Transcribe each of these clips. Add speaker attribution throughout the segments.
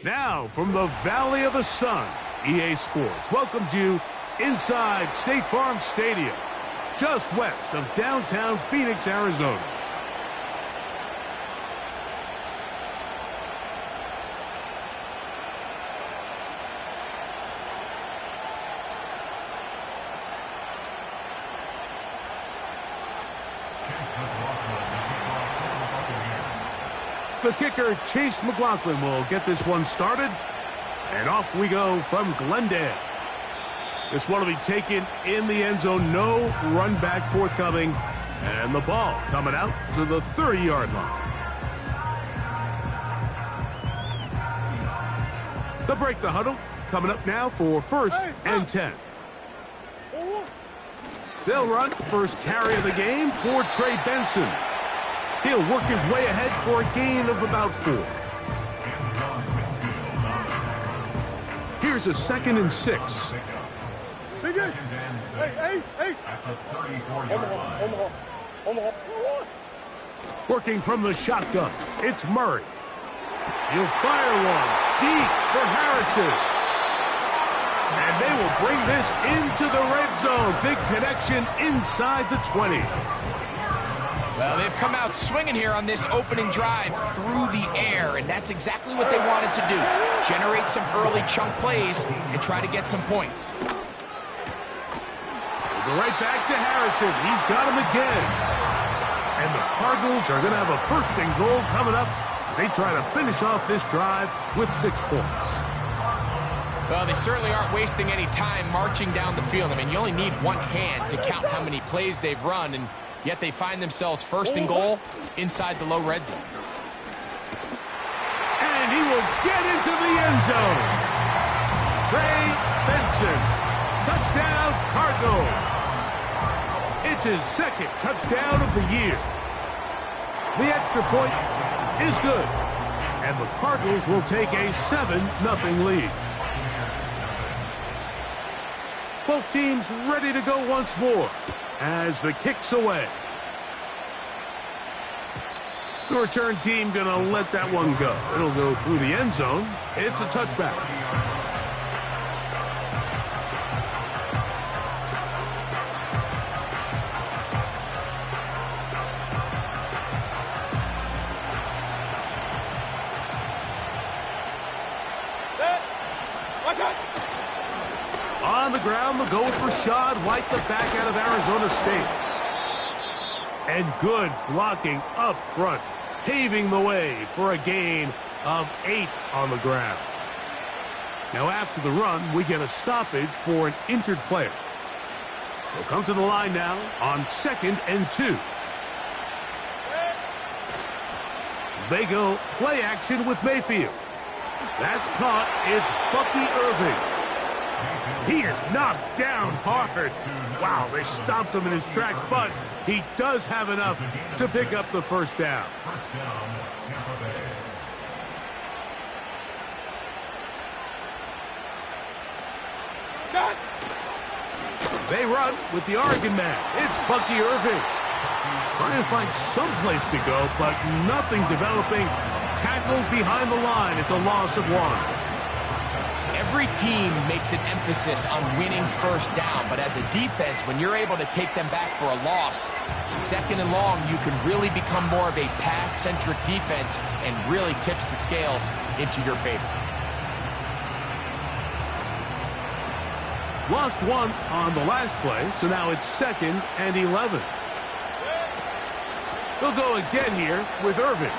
Speaker 1: Now, from the Valley of the Sun, EA Sports welcomes you inside State Farm Stadium, just west of downtown Phoenix, Arizona. The kicker, Chase McLaughlin, will get this one started. And off we go from Glendale. This one will be taken in the end zone. No run back forthcoming. And the ball coming out to the 30-yard line. They'll break the huddle. Coming up now for first and 10. They'll run first carry of the game for Trey Benson. He'll work his way ahead for a gain of about 4. Here's a 2nd and 6. Working from the shotgun, it's Murray. He'll fire one deep for Harrison. And they will bring this into the red zone. Big connection inside the 20.
Speaker 2: Well, they've come out swinging here on this opening drive through the air, and that's exactly what they wanted to do. Generate some early chunk plays and try to get some points.
Speaker 1: We'll go right back to Harrison. He's got him again. And the Cardinals are going to have a 1st and goal coming up as they try to finish off this drive with 6 points.
Speaker 2: Well, they certainly aren't wasting any time marching down the field. I mean, you only need one hand to count how many plays they've run, and yet they find themselves 1st and goal inside the low red zone.
Speaker 1: And he will get into the end zone. Trey Benson. Touchdown, Cardinals. It's his 2nd touchdown of the year. The extra point is good. And the Cardinals will take a 7-0 lead. Both teams ready to go once more as the kick's away. The return team going to let that one go. It'll go through the end zone. It's a touchback. On the ground, they'll go with Rashad White, the back out of Arizona State. And good blocking up front, paving the way for a gain of 8 on the ground. Now after the run, we get a stoppage for an injured player. They'll come to the line now on 2nd and 2. They go play action with Mayfield. That's caught. It's Bucky Irving. He is knocked down hard. Wow, they stopped him in his tracks, but he does have enough to pick up the 1st down. They run with the Oregon man. It's Bucky Irving. Trying to find some place to go, but nothing developing. Tackled behind the line. It's a loss of 1.
Speaker 2: Every team makes an emphasis on winning 1st down, but as a defense, when you're able to take them back for a loss, 2nd and long, you can really become more of a pass-centric defense and really tips the scales into your favor.
Speaker 1: Lost 1 on the last play, so now it's 2nd and 11. They'll go again here with Irving.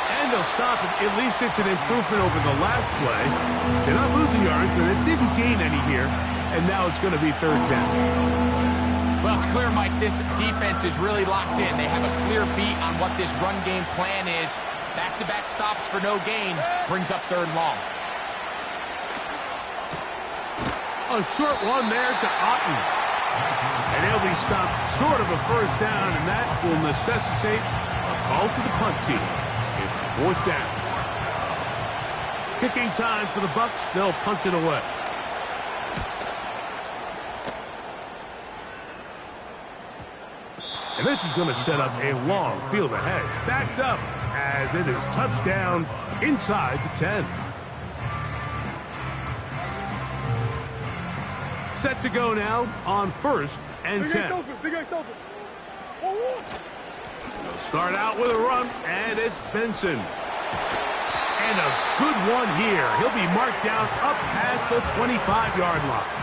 Speaker 1: And they'll stop it. At least it's an improvement over the last play. They're not losing yards, but it didn't gain any here. And now it's going to be 3rd down.
Speaker 2: Well, it's clear, Mike, this defense is really locked in. They have a clear beat on what this run game plan is. Back-to-back stops for no gain brings up 3rd and long.
Speaker 1: A short one there to Otten. And he'll be stopped short of a 1st down, and that will necessitate a call to the punt team. It's 4th down. Kicking time for the Bucs. They'll punt it away. And this is going to set up a long field ahead. Backed up as it is touchdown inside the 10. Set to go now on 1st and 10. They'll start out with a run, and it's Benson. And a good one here. He'll be marked down up past the 25-yard line.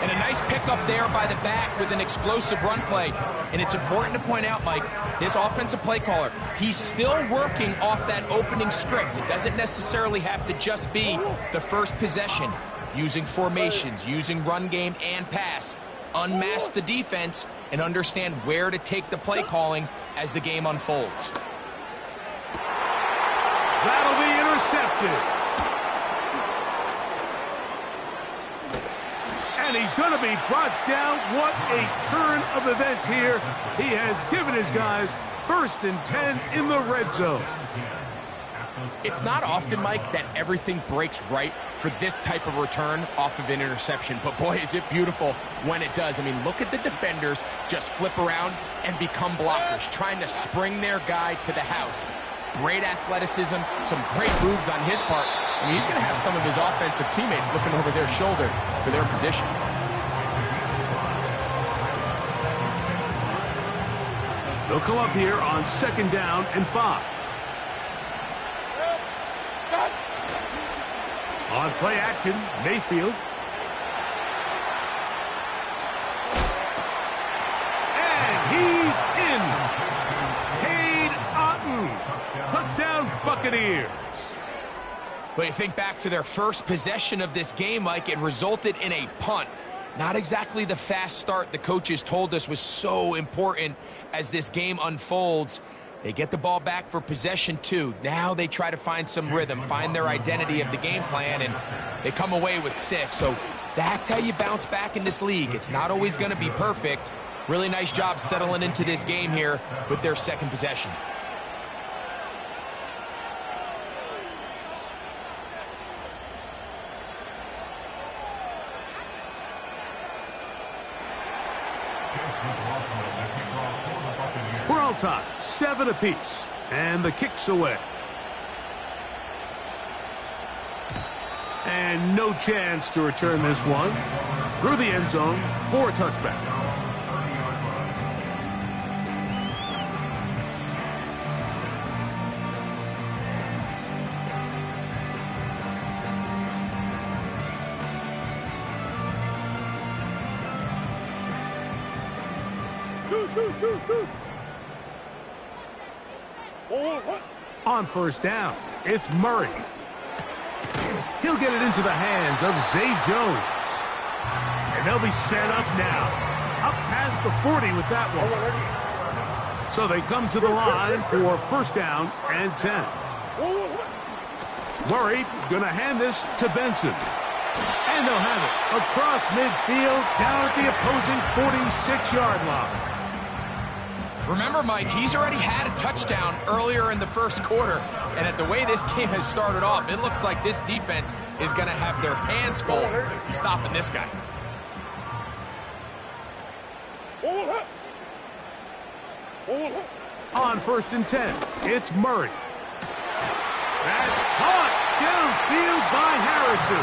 Speaker 2: And a nice pickup there by the back with an explosive run play. And it's important to point out, Mike, this offensive play caller, he's still working off that opening script. It doesn't necessarily have to just be the first possession. Using formations, using run game and pass. Unmask the defense and understand where to take the play calling as the game unfolds.
Speaker 1: That'll be intercepted. And he's going to be brought down. What a turn of events here. He has given his guys 1st and 10 in the red zone.
Speaker 2: It's not often, Mike, that everything breaks right for this type of return off of an interception. But, boy, is it beautiful when it does. I mean, look at the defenders just flip around and become blockers, trying to spring their guy to the house. Great athleticism, some great moves on his part. I mean, he's going to have some of his offensive teammates looking over their shoulder for their position.
Speaker 1: They'll come up here on 2nd down and 5. On play action, Mayfield. And he's in. Cade Otton. Touchdown, Buccaneers.
Speaker 2: But you think back to their first possession of this game, Mike, it resulted in a punt. Not exactly the fast start the coaches told us was so important as this game unfolds. They get the ball back for possession 2. Now they try to find some rhythm, find their identity of the game plan, and they come away with 6. So that's how you bounce back in this league. It's not always going to be perfect. Really nice job settling into this game here with their 2nd possession.
Speaker 1: We're all tied, 7 apiece, and the kick's away. And no chance to return this one. Through the end zone for a touchback. On 1st down, it's Murray. He'll get it into the hands of Zay Jones. And they'll be set up now. Up past the 40 with that one. So they come to the line for 1st down and 10. Murray going to hand this to Benson. And they'll have it across midfield down at the opposing 46-yard line.
Speaker 2: Remember, Mike, he's already had a touchdown earlier in the 1st quarter, and at the way this game has started off, it looks like this defense is going to have their hands full stopping this guy.
Speaker 1: On 1st and 10, it's Murray. That's caught downfield by Harrison.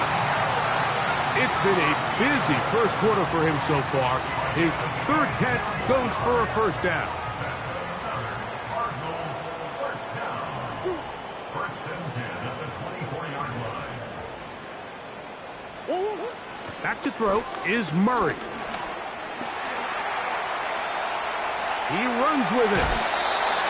Speaker 1: It's been a busy 1st quarter for him so far. His 3rd catch goes for a 1st down. Back to throw is Murray. He runs with it.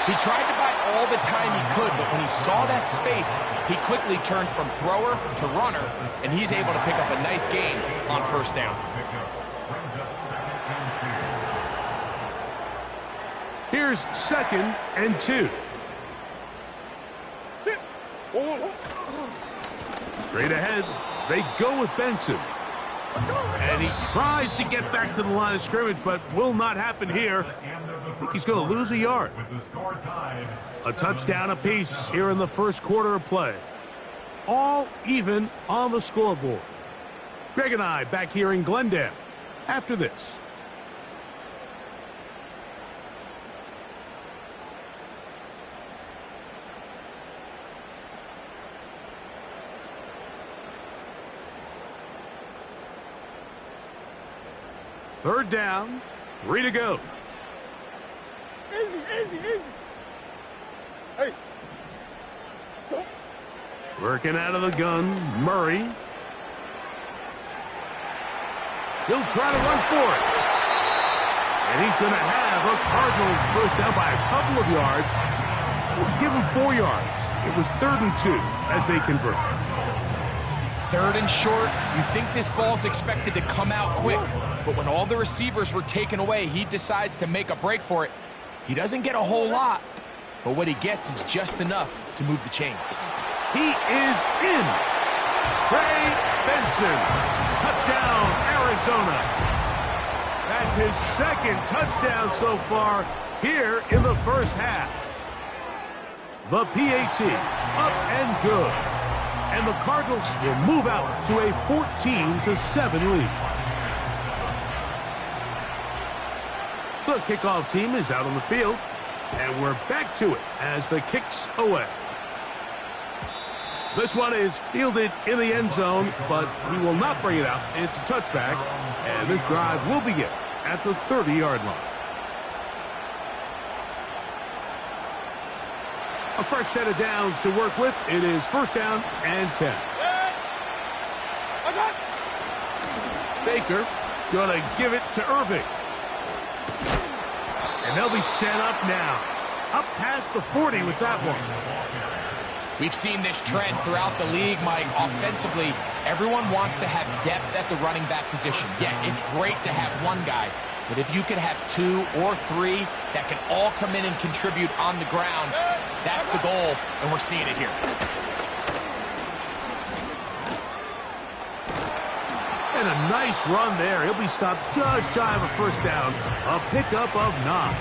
Speaker 2: He tried to buy all the time he could, but when he saw that space, he quickly turned from thrower to runner, and he's able to pick up a nice gain on 1st down.
Speaker 1: Here's 2nd and 2. Straight ahead, they go with Benson. And he tries to get back to the line of scrimmage, but will not happen here. I think he's going to lose a yard. A touchdown apiece here in the 1st quarter of play. All even on the scoreboard. Greg and I back here in Glendale after this. Third down, 3 to go.
Speaker 3: Easy. Hey.
Speaker 1: Working out of the gun, Murray. He'll try to run for it. And he's going to have a Cardinals first down by a couple of yards. We'll give him 4 yards. It was 3rd and 2 as they convert.
Speaker 2: 3rd and short. You think this ball's expected to come out quick, but when all the receivers were taken away, he decides to make a break for it. He doesn't get a whole lot, but what he gets is just enough to move the chains.
Speaker 1: He is in. Trey Benson. Touchdown, Arizona. That's his 2nd touchdown so far here in the first half. The PAT up and good. And the Cardinals will move out to a 14-7 lead. The kickoff team is out on the field, and we're back to it as the kick's away. This one is fielded in the end zone, but he will not bring it out. It's a touchback, and this drive will begin at the 30-yard line. A fresh set of downs to work with. It is 1st down and 10. Baker gonna give it to Irving. And they'll be set up now. Up past the 40 with that one.
Speaker 2: We've seen this trend throughout the league, Mike. Offensively, everyone wants to have depth at the running back position. Yeah, it's great to have one guy, but if you can have 2 or 3 that can all come in and contribute on the ground, that's the goal, and we're seeing it here.
Speaker 1: And a nice run there. He'll be stopped just shy of a first down. A pickup of 9.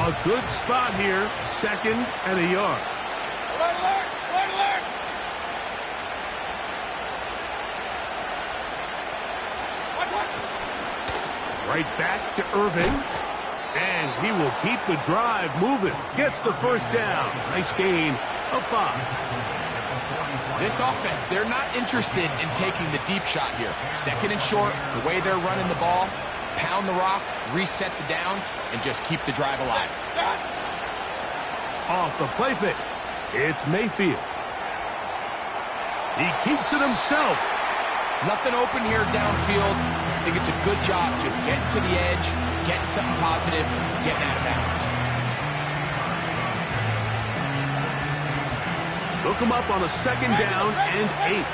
Speaker 1: A good spot here. 2nd and a yard. Right back to Irving. And he will keep the drive moving. Gets the first down. Nice gain of 5.
Speaker 2: This offense, they're not interested in taking the deep shot here. 2nd and short, the way they're running the ball, pound the rock, reset the downs, and just keep the drive alive.
Speaker 1: Off the play fake. It's Mayfield. He keeps it himself.
Speaker 2: Nothing open here downfield. I think it's a good job just getting to the edge, getting something positive, getting out of bounds.
Speaker 1: Look him up on a 2nd down and 8.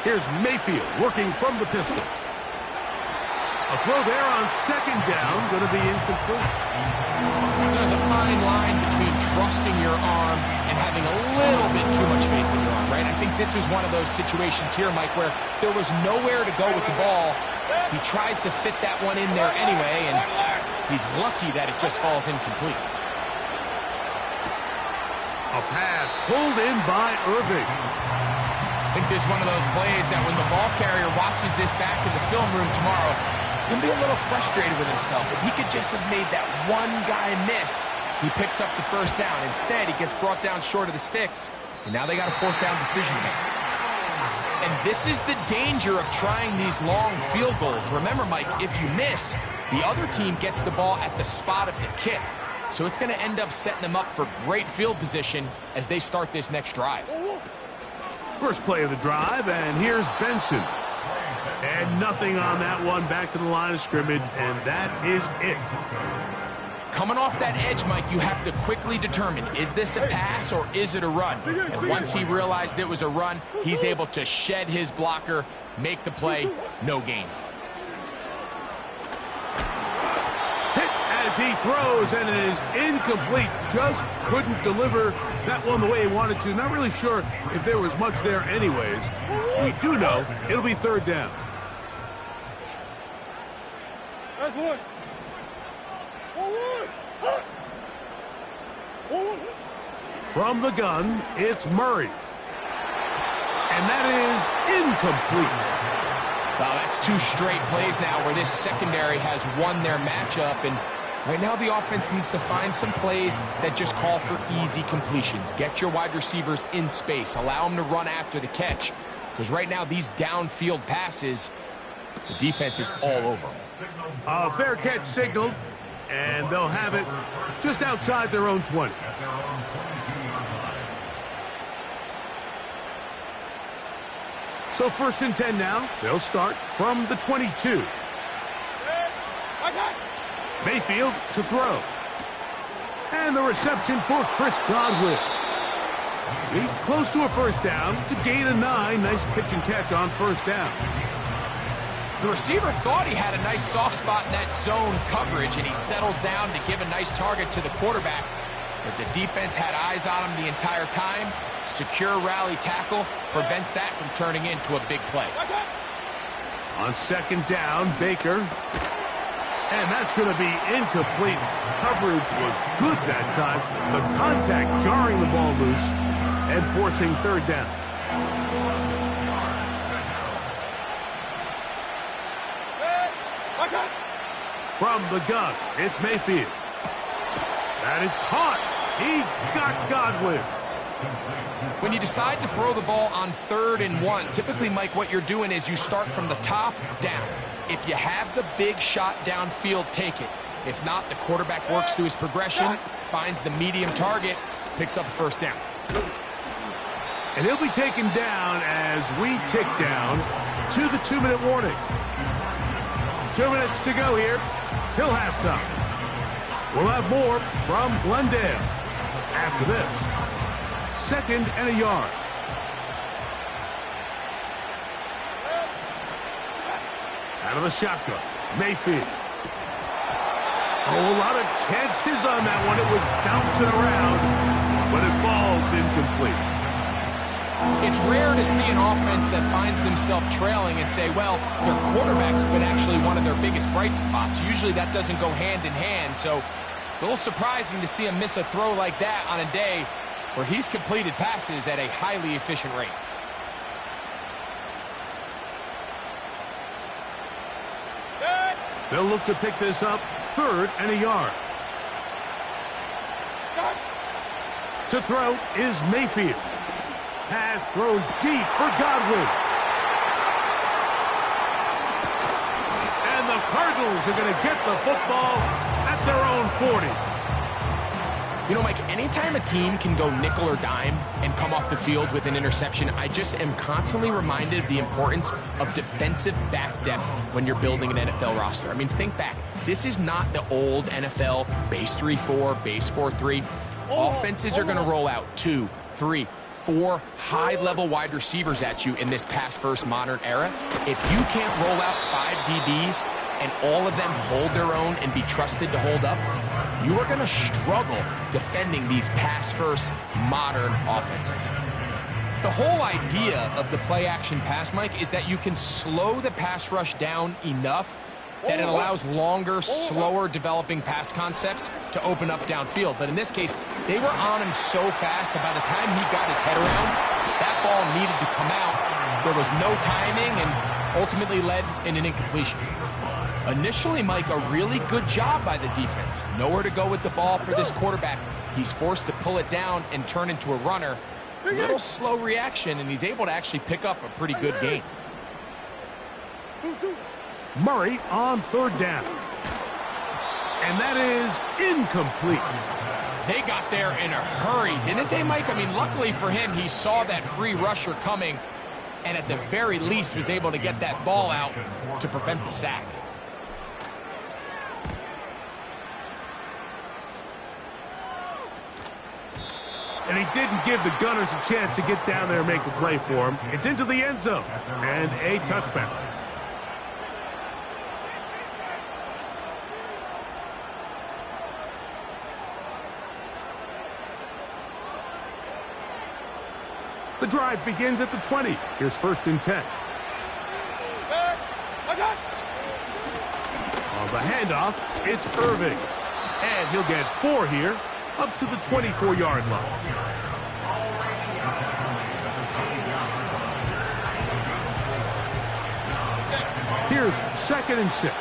Speaker 1: Here's Mayfield working from the pistol. A throw there on 2nd down, going to be incomplete.
Speaker 2: There's a fine line between trusting your arm and having a little bit too much faith in your arm, right? I think this is one of those situations here, Mike, where there was nowhere to go with the ball. He tries to fit that one in there anyway, and he's lucky that it just falls incomplete.
Speaker 1: A pass pulled in by Irving.
Speaker 2: I think this is one of those plays that when the ball carrier watches this back in the film room tomorrow, he's going to be a little frustrated with himself. If he could just have made that one guy miss, he picks up the first down. Instead, he gets brought down short of the sticks, and now they got a 4th down decision to make. And this is the danger of trying these long field goals. Remember, Mike, if you miss, the other team gets the ball at the spot of the kick. So it's going to end up setting them up for great field position as they start this next drive.
Speaker 1: First play of the drive, and here's Benson. And nothing on that one, back to the line of scrimmage, and that is it.
Speaker 2: Coming off that edge, Mike, you have to quickly determine, is this a pass or is it a run? And once he realized it was a run, he's able to shed his blocker, make the play, no gain.
Speaker 1: Hit as he throws, and it is incomplete. Just couldn't deliver that one the way he wanted to. Not really sure if there was much there anyways. We do know it'll be 3rd down.
Speaker 3: That's one.
Speaker 1: From the gun, it's Murray. And that is incomplete.
Speaker 2: Wow, that's 2 straight plays now where this secondary has won their matchup, and Right now, the offense needs to find some plays that just call for easy completions. Get your wide receivers in space. Allow them to run after the catch. Because right now, these downfield passes, the defense is all over.
Speaker 1: A fair catch signaled, and they'll have it just outside their own 20. So 1st and 10 now. They'll start from the 22. Mayfield to throw. And the reception for Chris Godwin. He's close to a first down to gain a 9. Nice pitch and catch on first down.
Speaker 2: The receiver thought he had a nice soft spot in that zone coverage, and he settles down to give a nice target to the quarterback. But the defense had eyes on him the entire time. Secure rally tackle prevents that from turning into a big play.
Speaker 1: On 2nd down, Baker. And that's going to be incomplete. Coverage was good that time. The contact jarring the ball loose and forcing 3rd down. From the gun, it's Mayfield. That is caught. He got Godwin.
Speaker 2: When you decide to throw the ball on 3rd and 1, typically, Mike, what you're doing is you start from the top down. If you have the big shot downfield, take it. If not, the quarterback works through his progression, finds the medium target, picks up a first down.
Speaker 1: And he'll be taken down as we tick down to the 2-minute warning. 2 minutes to go here till halftime. We'll have more from Glendale after this. 2nd and a yard. Out of the shotgun, Mayfield. Oh, a lot of chances on that one. It was bouncing around, but it falls incomplete.
Speaker 2: It's rare to see an offense that finds themselves trailing and say, well, their quarterback's been actually one of their biggest bright spots. Usually that doesn't go hand in hand, so it's a little surprising to see him miss a throw like that on a day where he's completed passes at a highly efficient rate.
Speaker 1: They'll look to pick this up 3rd and a yard. To throw is Mayfield. Pass thrown deep for Godwin. And the Cardinals are going to get the football at their own 40.
Speaker 2: You know, Mike, anytime a team can go nickel or dime and come off the field with an interception, I just am constantly reminded of the importance of defensive back depth when you're building an NFL roster. I mean, think back. This is not the old NFL base 3-4, base 4-3. Offenses are going to roll out 2, 3, 4 high-level wide receivers at you in this pass-first modern era. If you can't roll out 5 DBs and all of them hold their own and be trusted to hold up, you are going to struggle defending these pass-first modern offenses. The whole idea of the play-action pass, Mike, is that you can slow the pass rush down enough that it allows longer, slower developing pass concepts to open up downfield. But in this case, they were on him so fast that by the time he got his head around, that ball needed to come out. There was no timing and ultimately led in an incompletion. Initially, Mike, a really good job by the defense. Nowhere to go with the ball for this quarterback. He's forced to pull it down and turn into a runner. A little slow reaction, and he's able to actually pick up a pretty good gain.
Speaker 1: Murray on 3rd down. And that is incomplete.
Speaker 2: They got there in a hurry, didn't they, Mike? I mean, luckily for him, he saw that free rusher coming and at the very least was able to get that ball out to prevent the sack.
Speaker 1: And he didn't give the Gunners a chance to get down there and make a play for him. It's into the end zone and a touchback. The drive begins at the 20. Here's 1st and 10. On the handoff, it's Irving. And he'll get 4 here, up to the 24-yard line. Here's 2nd and 6.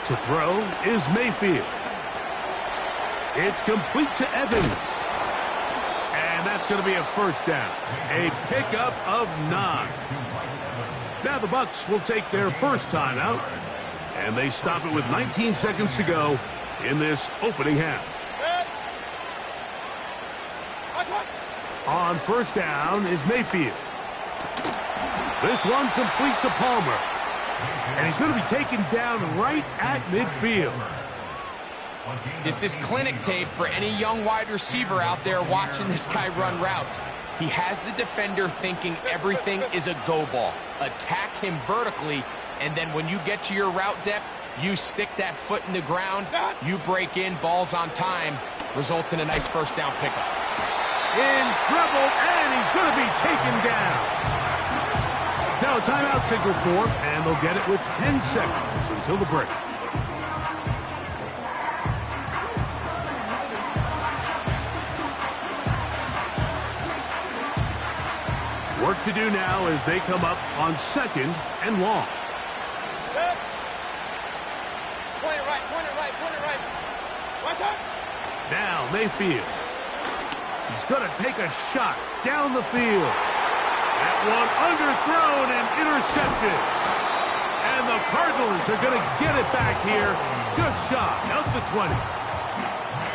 Speaker 1: To throw is Mayfield. It's complete to Evans. And that's going to be a first down. A pickup of 9. Now the Bucs will take their first timeout. And they stop it with 19 seconds to go in this opening half. On first down is Mayfield. This one complete to Palmer. And he's going to be taken down right at midfield.
Speaker 2: This is clinic tape for any young wide receiver out there watching this guy run routes. He has the defender thinking everything is a go ball. Attack him vertically, and then when you get to your route depth, you stick that foot in the ground, you break in, balls on time, results in a nice first down pickup.
Speaker 1: In trouble, and he's going to be taken down. Now a timeout signal for him, and they'll get it with 10 seconds until the break. Work to do now as they come up on second and long.
Speaker 3: Point it right, point it right, point it right. Right time.
Speaker 1: Now Mayfield. He's going to take a shot down the field. That one underthrown and intercepted. And the Cardinals are going to get it back here just shy of the 20.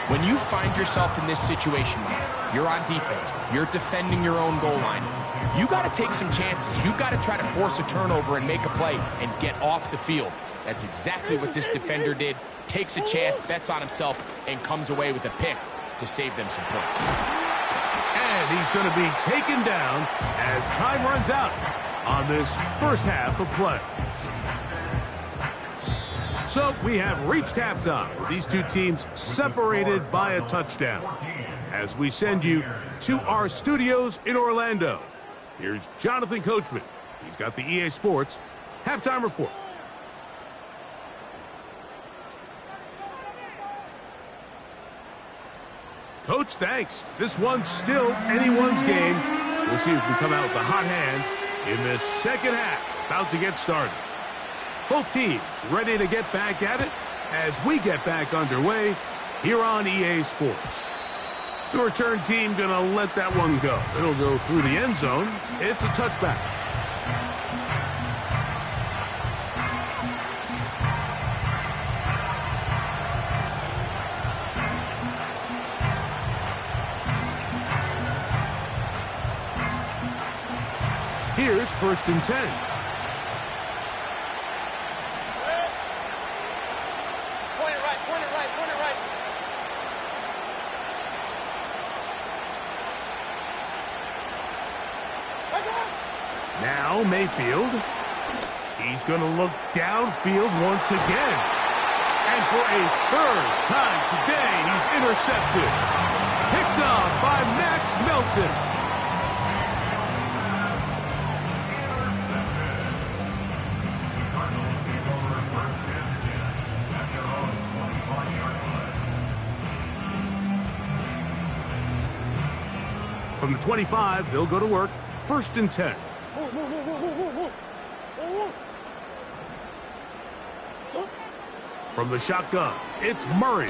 Speaker 2: When you find yourself in this situation, Mike, you're on defense, you're defending your own goal line, you got to take some chances. You got to try to force a turnover and make a play and get off the field. That's exactly what this defender did. Takes a chance, bets on himself, and comes away with a pick to save them some points.
Speaker 1: And he's going to be taken down as time runs out on this first half of play. So we have reached halftime with these two teams separated by a touchdown. As we send you to our studios in Orlando, here's Jonathan Coachman. He's got the EA Sports halftime report. Coach, thanks. This one's still anyone's game. We'll see if we come out with a hot hand in this second half. About to get started. Both teams ready to get back at it as we get back underway here on EA Sports. The return team going to let that one go. It'll go through the end zone. It's a touchback. Here's first and 10. Now Mayfield. He's going to look downfield once again. And for a third time today, he's intercepted. Picked off by Max Melton. From the 25, they'll go to work. First and 10. From the shotgun, it's Murray.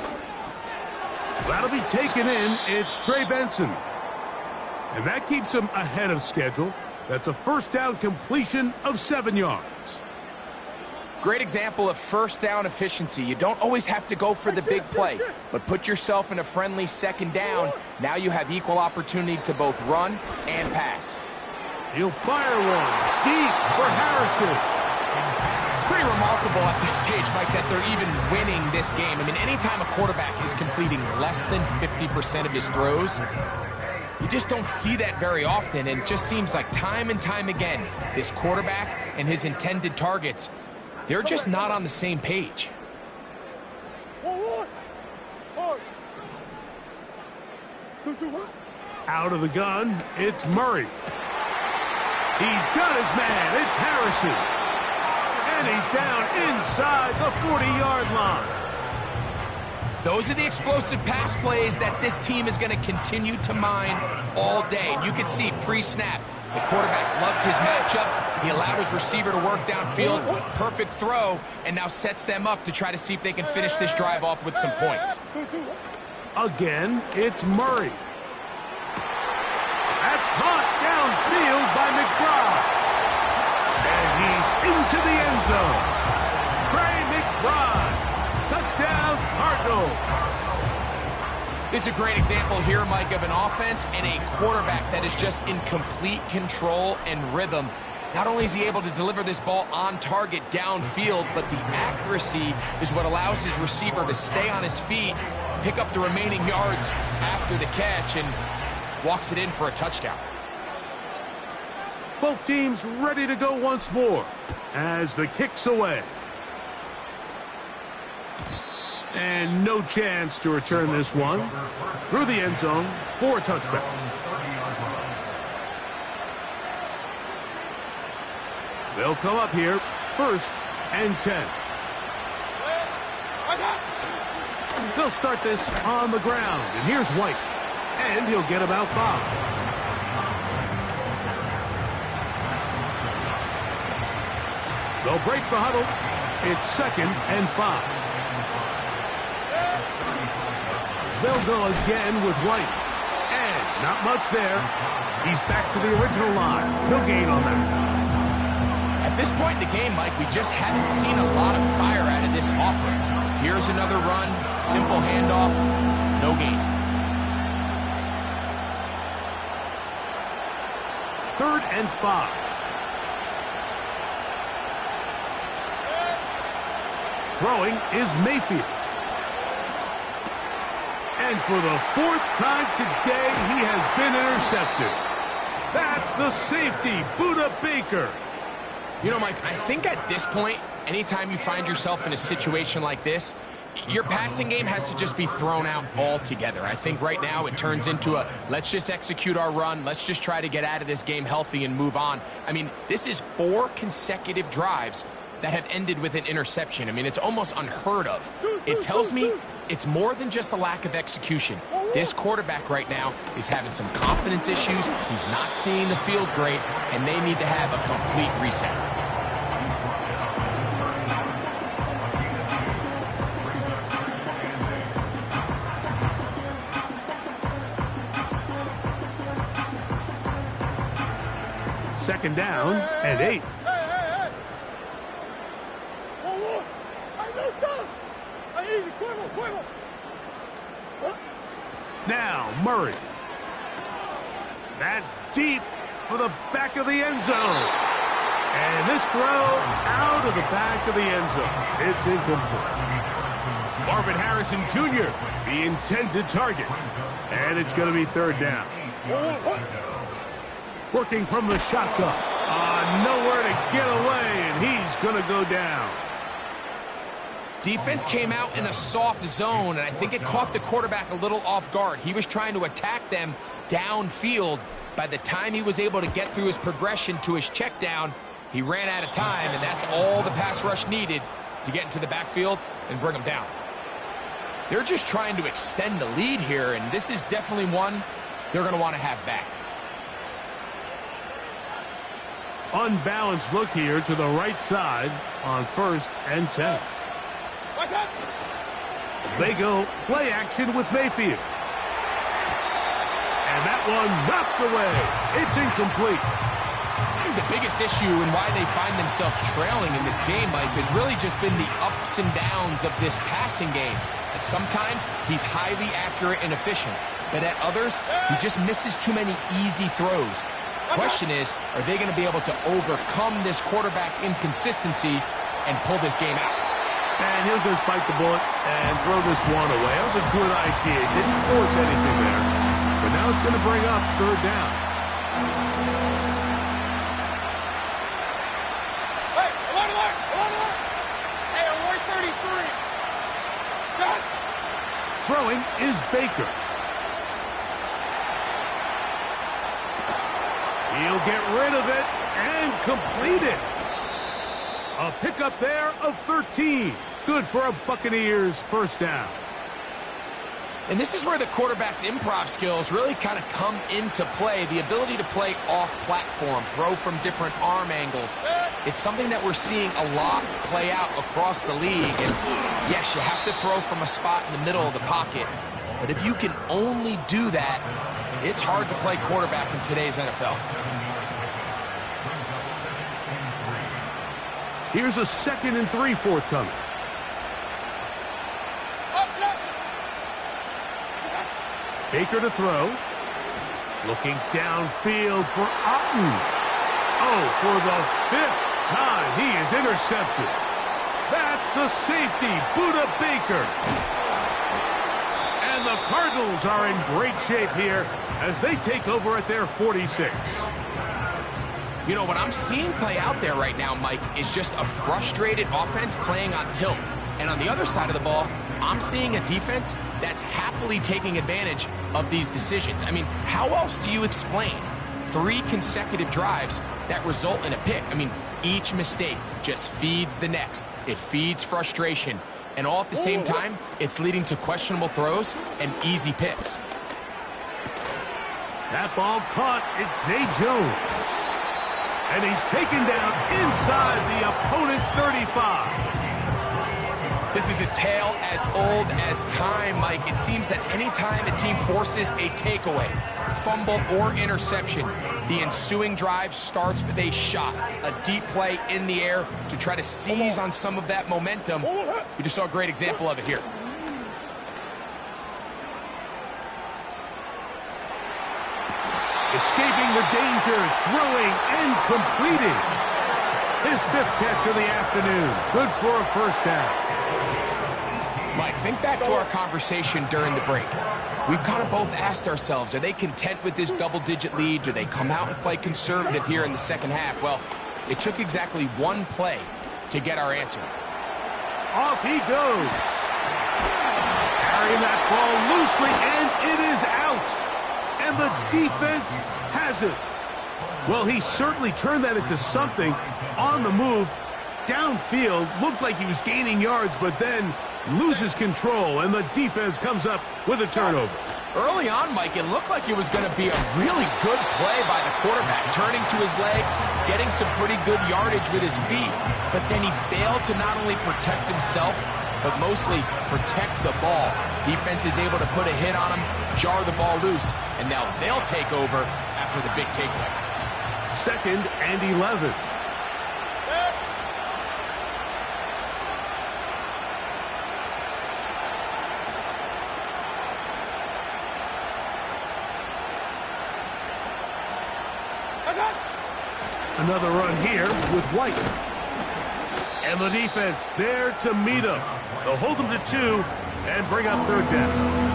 Speaker 1: That'll be taken in. It's Trey Benson. And that keeps him ahead of schedule. That's a first down completion of 7 yards.
Speaker 2: Great example of first down efficiency. You don't always have to go for the big play, but put yourself in a friendly second down. Now you have equal opportunity to both run and pass.
Speaker 1: He'll fire one deep for Harrison.
Speaker 2: It's pretty remarkable at this stage, Mike, that they're even winning this game. I mean, anytime a quarterback is completing less than 50% of his throws, you just don't see that very often. And it just seems like time and time again, this quarterback and his intended targets, they're just not on the same page.
Speaker 1: Out of the gun, it's Murray. He's got his man. It's Harrison. And he's down inside the 40-yard line.
Speaker 2: Those are the explosive pass plays that this team is going to continue to mine all day. And you can see pre-snap, The quarterback loved his matchup. He allowed his receiver to work downfield. Perfect throw, and now sets them up to try to see if they can finish this drive off with some points.
Speaker 1: Again, it's Murray. That's caught downfield by McBride. And he's into the end zone. Trey McBride. Touchdown, Cardinals.
Speaker 2: This is a great example here, Mike, of an offense and a quarterback that is just in complete control and rhythm. Not only is he able to deliver this ball on target downfield, but the accuracy is what allows his receiver to stay on his feet, pick up the remaining yards after the catch, and walks it in for a touchdown.
Speaker 1: Both teams ready to go once more as the kick's away. And no chance to return this one through the end zone for a touchback. They'll come up here, 1st and 10. They'll start this on the ground, and here's White. And he'll get about 5. They'll break the huddle. It's 2nd and 5. They'll go again with White. And not much there. He's back to the original line. No gain on that.
Speaker 2: At this point in the game, Mike, we just haven't seen a lot of fire out of this offense. Here's another run. Simple handoff. No gain.
Speaker 1: 3rd and 5. Throwing is Mayfield. And for the 4th time today, he has been intercepted. That's the safety, Buda Baker.
Speaker 2: You know, Mike, I think at this point, anytime you find yourself in a situation like this, your passing game has to just be thrown out altogether. I think right now it turns into a, let's just execute our run, let's just try to get out of this game healthy and move on. I mean, this is 4 consecutive drives that have ended with an interception. I mean, it's almost unheard of. It tells me it's more than just a lack of execution. This quarterback right now is having some confidence issues. He's not seeing the field great, and they need to have a complete reset.
Speaker 1: Second down and 8. Now Murray. That's deep for the back of the end zone. And this throw out of the back of the end zone. It's incomplete. Marvin Harrison Jr., the intended target. And it's going to be 3rd down. Working from the shotgun. Nowhere to get away, and he's going to go down.
Speaker 2: Defense came out in a soft zone, and I think it caught the quarterback a little off guard. He was trying to attack them downfield. By the time he was able to get through his progression to his check down, he ran out of time, and that's all the pass rush needed to get into the backfield and bring him down. They're just trying to extend the lead here, and this is definitely one they're going to want to have back.
Speaker 1: Unbalanced look here to the right side on 1st and 10. They go play action with Mayfield. And that one knocked away. It's incomplete.
Speaker 2: I think the biggest issue and why they find themselves trailing in this game, Mike, has really just been the ups and downs of this passing game. And sometimes he's highly accurate and efficient, but at others, he just misses too many easy throws. Question is, are they going to be able to overcome this quarterback inconsistency and pull this game out?
Speaker 1: And he'll just bite the bullet and throw this one away. That was a good idea. Didn't force anything there. But now it's going to bring up 3rd down.
Speaker 3: Hey, alert! Hey, alert 33. Got it.
Speaker 1: Throwing is Baker. He'll get rid of it and complete it. A pickup there of 13. Good for a Buccaneers 1st down.
Speaker 2: And this is where the quarterback's improv skills really kind of come into play. The ability to play off-platform, throw from different arm angles. It's something that we're seeing a lot play out across the league. And yes, you have to throw from a spot in the middle of the pocket. But if you can only do that, it's hard to play quarterback in today's NFL.
Speaker 1: Here's a 2nd and 3 forthcoming. Baker to throw. Looking downfield for Otten. Oh, for the 5th time, he is intercepted. That's the safety, Buda Baker. And the Cardinals are in great shape here as they take over at their 46.
Speaker 2: You know, what I'm seeing play out there right now, Mike, is just a frustrated offense playing on tilt. And on the other side of the ball, I'm seeing a defense that's happily taking advantage of these decisions. I mean, how else do you explain 3 consecutive drives that result in a pick? I mean, each mistake just feeds the next. It feeds frustration. And all at the same time, it's leading to questionable throws and easy picks.
Speaker 1: That ball caught. It's Zay Jones. And he's taken down inside the opponent's 35.
Speaker 2: This is a tale as old as time, Mike. It seems that anytime a team forces a takeaway, fumble, or interception, the ensuing drive starts with a shot, a deep play in the air to try to seize on some of that momentum. We just saw a great example of it here.
Speaker 1: Escaping the danger, throwing and completing. His 5th catch of the afternoon. Good for a first down.
Speaker 2: Mike, think back to our conversation during the break. We've kind of both asked ourselves, are they content with this double-digit lead? Do they come out and play conservative here in the second half? Well, it took exactly 1 play to get our answer.
Speaker 1: Off he goes. Carrying that ball loosely, and it is out. And the defense has it. Well, he certainly turned that into something on the move. Downfield, looked like he was gaining yards, but then loses control, and the defense comes up with a turnover.
Speaker 2: Early on, Mike, it looked like it was going to be a really good play by the quarterback, turning to his legs, getting some pretty good yardage with his feet, but then he failed to not only protect himself, but mostly protect the ball. Defense is able to put a hit on him, jar the ball loose, and now they'll take over after the big takeaway.
Speaker 1: 2nd and 11. Another run here with White. And the defense there to meet him. They'll hold him to 2 and bring up 3rd down.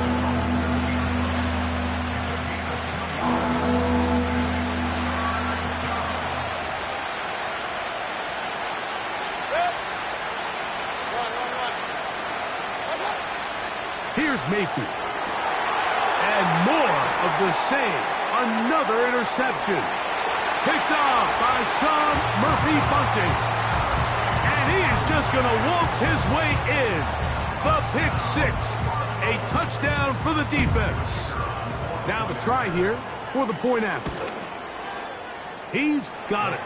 Speaker 1: Here's Mayfield. And more of the same. Another interception. Picked off by Sean Murphy-Bunting. And he is just going to waltz his way in. The pick 6. A touchdown for the defense. Now the try here for the point after. He's got it.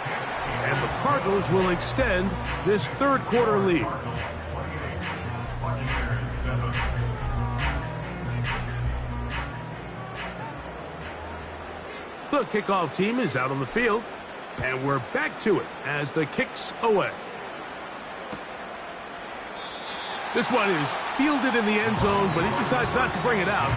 Speaker 1: And the Cardinals will extend this 3rd quarter lead. The kickoff team is out on the field, and we're back to it as the kick's away. This one is fielded in the end zone, but he decides not to bring it out.